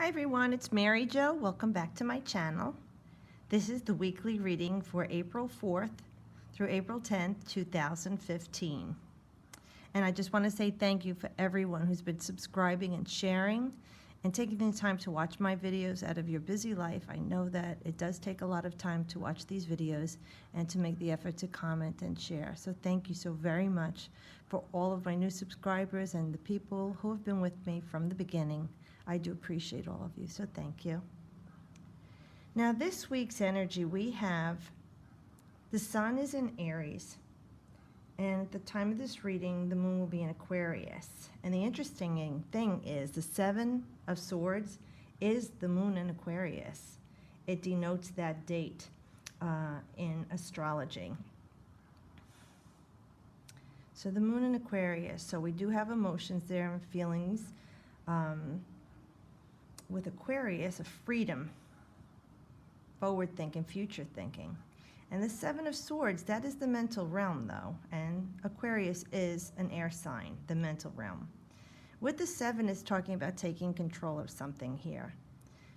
Hi everyone, it's Mary Jo. Welcome back to my channel. This is the weekly reading for April 4th through April 10th, 2015. And I just want to say thank you for everyone who's been subscribing and sharing and taking the time to watch my videos out of your busy life. I know that it does take a lot of time to watch these videos and to make the effort to comment and share. So thank you so very much for all of my new subscribers and the people who have been with me from the beginning. I do appreciate all of you, so thank you. Now this week's energy, we have the sun is in Aries, and at the time of this reading, the moon will be in Aquarius. And the interesting thing is the Seven of Swords is the moon in Aquarius. It denotes that date in astrology. So the moon in Aquarius, so we do have emotions there and feelings. With Aquarius, of freedom, forward thinking, future thinking. And the Seven of Swords, that is the mental realm though, and Aquarius is an air sign, the mental realm. With the Seven is talking about taking control of something here.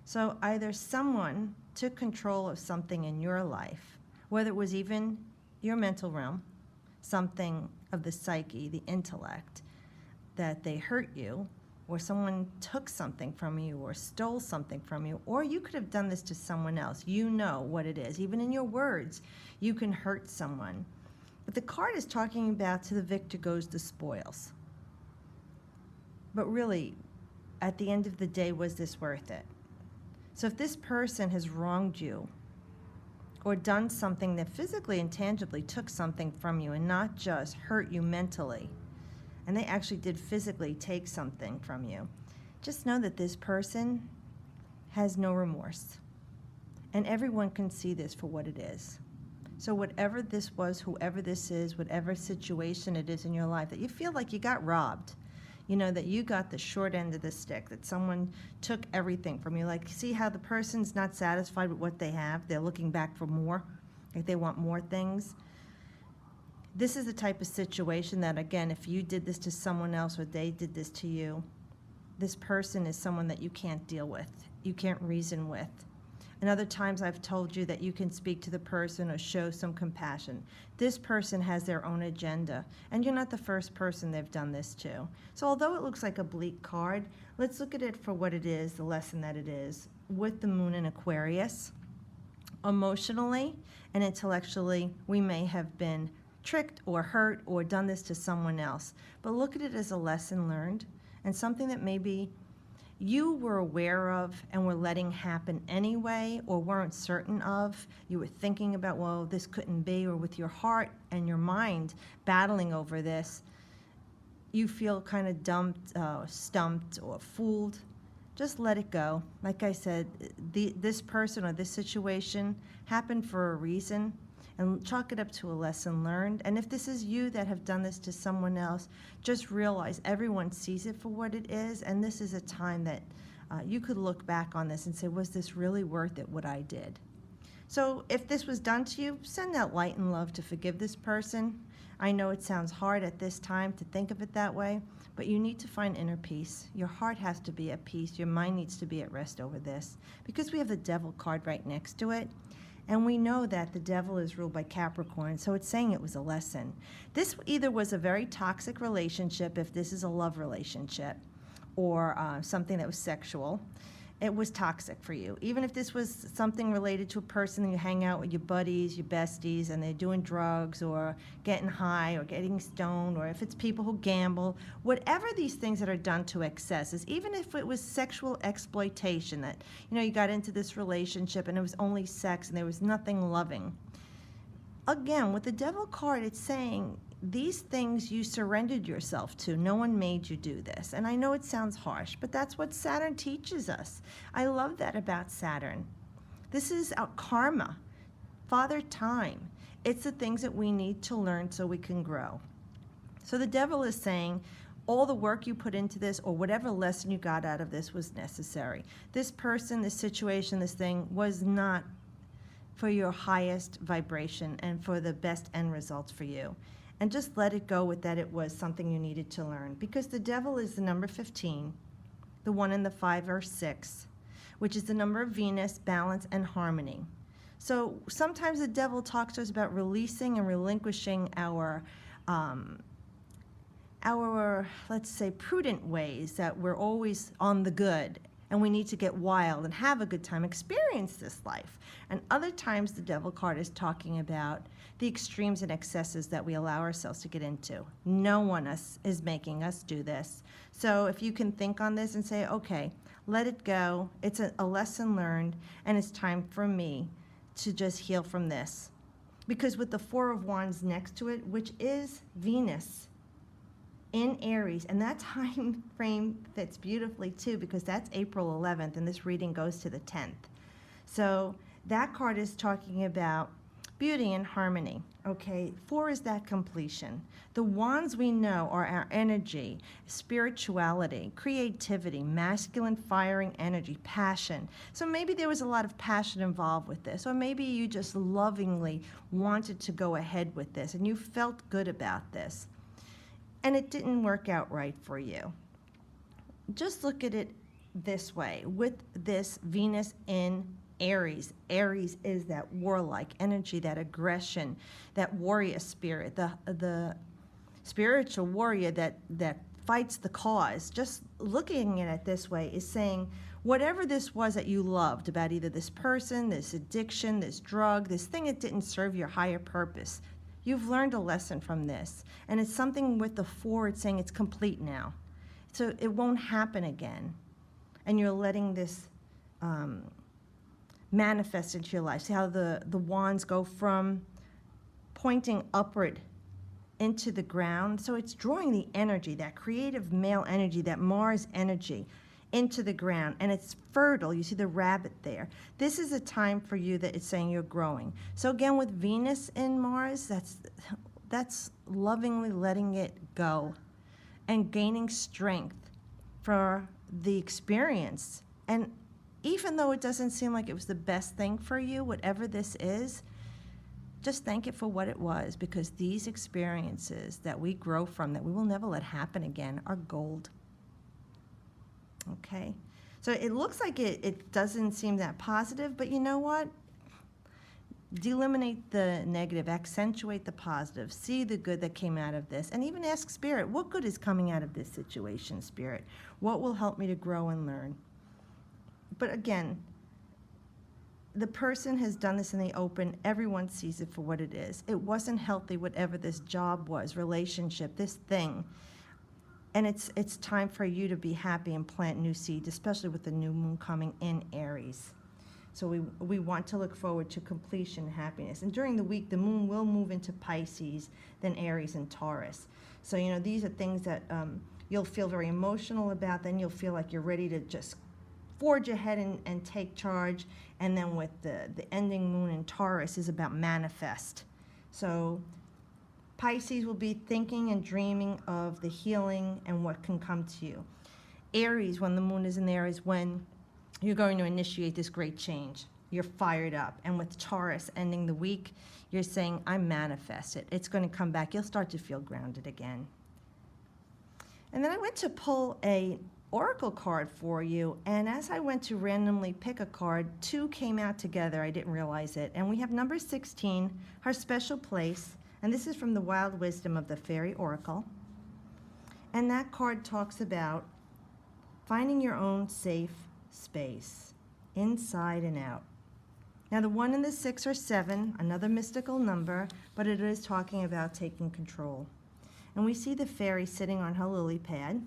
So either someone took control of something in your life, whether it was even your mental realm, something of the psyche, the intellect, that they hurt you, or someone took something from you or stole something from you, or you could have done this to someone else. You know what it is. Even in your words, you can hurt someone. But the card is talking about to the victor goes the spoils. But really, at the end of the day, was this worth it? So if this person has wronged you or done something that physically and tangibly took something from you and not just hurt you mentally, and they actually did physically take something from you, just know that this person has no remorse. And everyone can see this for what it is. So whatever this was, whoever this is, whatever situation it is in your life, that you feel like you got robbed, you know, that you got the short end of the stick, that someone took everything from you. Like, see how the person's not satisfied with what they have? They're looking back for more, like they want more things. This is the type of situation that, again, if you did this to someone else or they did this to you, this person is someone that you can't deal with, you can't reason with. And other times I've told you that you can speak to the person or show some compassion. This person has their own agenda, and you're not the first person they've done this to. So although it looks like a bleak card, let's look at it for what it is, the lesson that it is. With the moon in Aquarius, emotionally and intellectually, we may have been tricked or hurt or done this to someone else. But look at it as a lesson learned and something that maybe you were aware of and were letting happen anyway, or weren't certain of. You were thinking about, well, this couldn't be, or with your heart and your mind battling over this, you feel kind of dumped, stumped, or fooled. Just let it go. Like I said, this person or this situation happened for a reason. And chalk it up to a lesson learned. And if this is you that have done this to someone else, just realize everyone sees it for what it is, and this is a time that you could look back on this and say, was this really worth it, what I did? So if this was done to you, send out light and love to forgive this person. I know it sounds hard at this time to think of it that way, but you need to find inner peace. Your heart has to be at peace. Your mind needs to be at rest over this, because we have the Devil card right next to it. And we know that the devil is ruled by Capricorn, so it's saying it was a lesson. This either was a very toxic relationship, if this is a love relationship, or something that was sexual. It was toxic for you. Even if this was something related to a person that you hang out with your buddies, your besties, and they're doing drugs or getting high or getting stoned, or if it's people who gamble, whatever these things that are done to excesses, even if it was sexual exploitation, that, you know, you got into this relationship and it was only sex and there was nothing loving. Again, with the Devil card, it's saying these things you surrendered yourself to. No one made you do this. And I know it sounds harsh, but that's what Saturn teaches us. I love that about Saturn. This is our karma, Father Time. It's the things that we need to learn so we can grow. So the Devil is saying all the work you put into this, or whatever lesson you got out of this, was necessary. This person, this situation, this thing was not for your highest vibration and for the best end results for you. And just let it go with that it was something you needed to learn. Because the Devil is the number 15, the 1 and the 5 are 6. which is the number of Venus, balance, and harmony. So sometimes the devil talks to us about releasing and relinquishing our, let's say, prudent ways, that we're always on the good and we need to get wild and have a good time, experience this life. And other times the devil card is talking about the extremes and excesses that we allow ourselves to get into. No one is making us do this. So if you can think on this and say, okay, let it go. It's a lesson learned, and it's time for me to just heal from this. Because with the Four of Wands next to it, which is Venus in Aries, and that time frame fits beautifully too, because that's April 11th, and this reading goes to the 10th. So that card is talking about beauty and harmony. Okay, 4 is that completion. The wands we know are our energy, spirituality, creativity, masculine firing energy, passion. So maybe there was a lot of passion involved with this, or maybe you just lovingly wanted to go ahead with this and you felt good about this, and it didn't work out right for you. Just look at it this way. With this Venus in Aries, Aries is that warlike energy, that aggression, that warrior spirit, the spiritual warrior that fights the cause. Just looking at it this way is saying, whatever this was that you loved about either this person, this addiction, this drug, this thing that didn't serve your higher purpose, you've learned a lesson from this. And it's something with the 4, it's saying it's complete now. So it won't happen again. And you're letting this manifest into your life. See how the wands go from pointing upward into the ground? So it's drawing the energy, that creative male energy, that Mars energy, into the ground, and it's fertile. You see the rabbit there. This is a time for you that it's saying you're growing. So again, with Venus in Mars, that's lovingly letting it go and gaining strength for the experience. And even though it doesn't seem like it was the best thing for you, whatever this is, just thank it for what it was, because these experiences that we grow from, that we will never let happen again, are gold. Okay? So it looks like it doesn't seem that positive, but you know what? Eliminate the negative, accentuate the positive, see the good that came out of this, and even ask Spirit, what good is coming out of this situation, Spirit? What will help me to grow and learn? But again, the person has done this in the open. Everyone sees it for what it is. It wasn't healthy, whatever this job was, relationship, this thing. And it's time for you to be happy and plant new seeds, especially with the new moon coming in Aries. So we want to look forward to completion and happiness. And during the week, the moon will move into Pisces, then Aries and Taurus. So, you know, these are things that you'll feel very emotional about. Then you'll feel like you're ready to just forge ahead and take charge. And then with the ending moon in Taurus is about manifest. So Pisces will be thinking and dreaming of the healing and what can come to you. Aries, when the moon is in there, is when you're going to initiate this great change. You're fired up. And with Taurus ending the week, you're saying, I manifest it. It's going to come back. You'll start to feel grounded again. And then I went to pull a oracle card for you, and as I went to randomly pick a card, 2 came out together. I didn't realize it. And we have number 16, her special place, and this is from the Wild Wisdom of the Fairy Oracle. And that card talks about finding your own safe space, inside and out. Now the 1 and the 6 are 7, another mystical number, but it is talking about taking control. And we see the fairy sitting on her lily pad,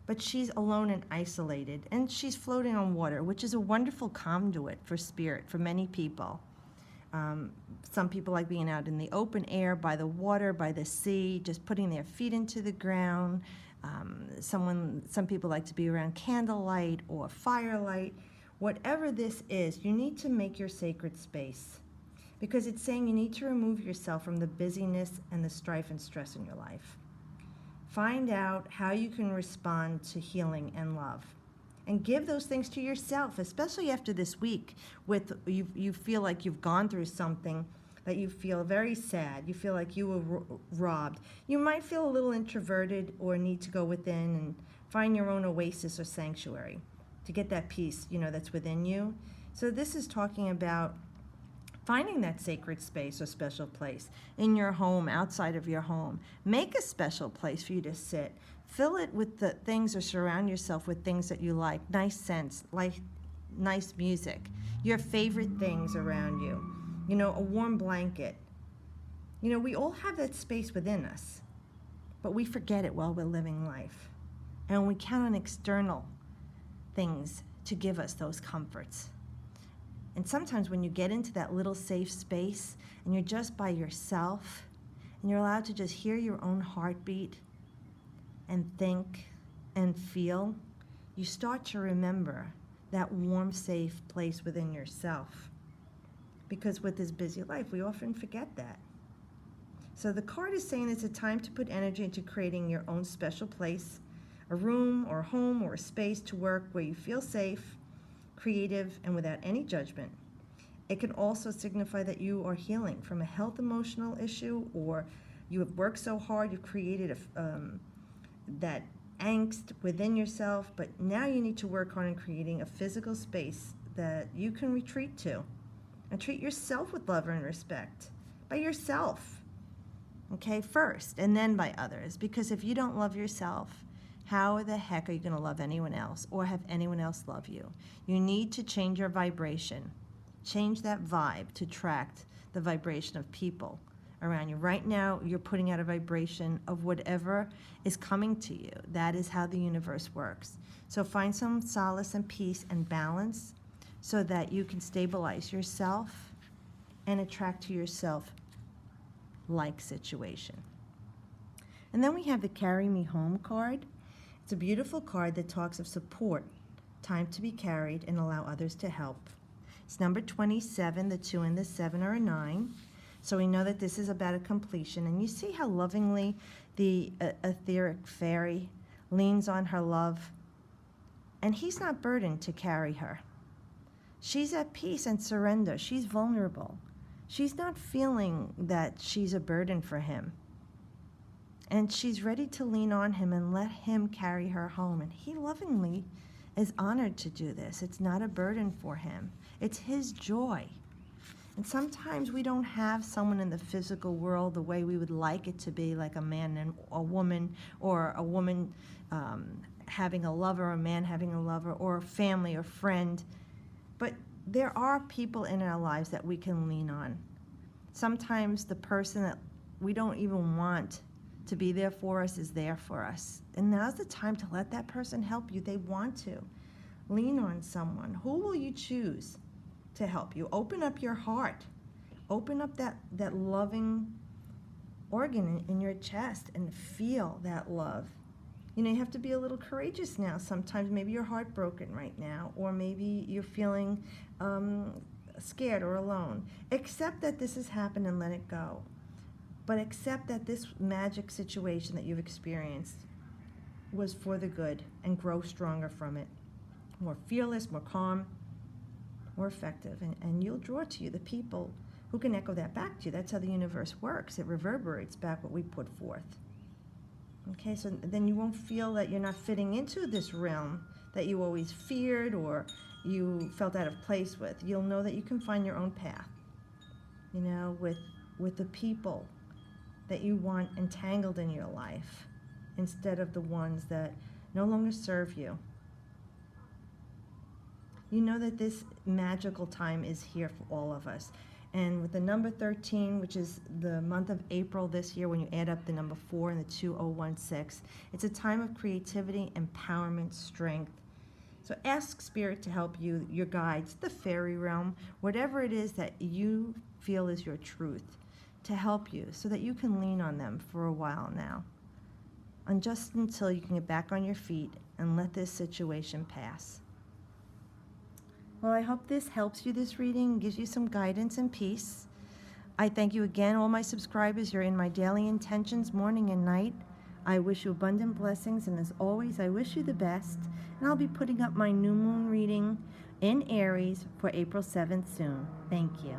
but she's alone and isolated, and she's floating on water, which is a wonderful conduit for spirit for many people. Some people like being out in the open air, by the water, by the sea, just putting their feet into the ground. Some people like to be around candlelight or firelight. Whatever this is, you need to make your sacred space, because it's saying you need to remove yourself from the busyness and the strife and stress in your life. Find out how you can respond to healing and love. And give those things to yourself, especially after this week with you feel like you've gone through something that you feel very sad. You feel like you were robbed. You might feel a little introverted or need to go within and find your own oasis or sanctuary. to get that peace, that's within you. So this is talking about finding that sacred space or special place in your home, outside of your home. Make a special place for you to sit. Fill it with the things, or surround yourself with things that you like, nice scents, like nice music, your favorite things around you, a warm blanket. We all have that space within us, but we forget it while we're living life. And we count on external things to give us those comforts. And sometimes when you get into that little safe space and you're just by yourself and you're allowed to just hear your own heartbeat and think and feel, you start to remember that warm, safe place within yourself. Because with this busy life, we often forget that. So the card is saying it's a time to put energy into creating your own special place, a room or a home or a space to work where you feel safe, creative, and without any judgment. It can also signify that you are healing from a health emotional issue, or you have worked so hard, you've created that angst within yourself, but now you need to work on creating a physical space that you can retreat to and treat yourself with love and respect by yourself. Okay, first, and then by others. Because if you don't love yourself, how the heck are you going to love anyone else or have anyone else love you? You need to change your vibration. Change that vibe to attract the vibration of people around you. Right now, you're putting out a vibration of whatever is coming to you. That is how the universe works. So find some solace and peace and balance so that you can stabilize yourself and attract to yourself like situation. And then we have the Carry Me Home card. It's a beautiful card that talks of support, time to be carried, and allow others to help. It's number 27. The 2 and the 7 are a 9. So we know that this is about a completion. And you see how lovingly the etheric fairy leans on her love. And he's not burdened to carry her. She's at peace and surrender. She's vulnerable. She's not feeling that she's a burden for him. And she's ready to lean on him and let him carry her home. And he lovingly is honored to do this. It's not a burden for him. It's his joy. And sometimes we don't have someone in the physical world the way we would like it to be, like a man and a woman, or a woman having a lover, a man having a lover, or a family or friend. But there are people in our lives that we can lean on. Sometimes the person that we don't even want to be there for us is there for us. And now's the time to let that person help you. They want to. Lean on someone. Who will you choose to help you? Open up your heart. Open up that loving organ in your chest and feel that love. You have to be a little courageous now. Sometimes maybe you're heartbroken right now, or maybe you're feeling scared or alone. Accept that this has happened and let it go. But accept that this magic situation that you've experienced was for the good, and grow stronger from it. More fearless, more calm, more effective. And you'll draw to you the people who can echo that back to you. That's how the universe works. It reverberates back what we put forth. Okay, so then you won't feel that you're not fitting into this realm that you always feared or you felt out of place with. You'll know that you can find your own path, with the people that you want entangled in your life instead of the ones that no longer serve you. You know that this magical time is here for all of us. And with the number 13, which is the month of April this year, when you add up the number 4 and the 2016, it's a time of creativity, empowerment, strength. So ask Spirit to help you, your guides, the fairy realm, whatever it is that you feel is your truth, to help you so that you can lean on them for a while now. And just until you can get back on your feet and let this situation pass. Well, I hope this helps you, this reading, gives you some guidance and peace. I thank you again, all my subscribers. You're in my daily intentions, morning and night. I wish you abundant blessings, and as always, I wish you the best. And I'll be putting up my new moon reading in Aries for April 7th soon. Thank you.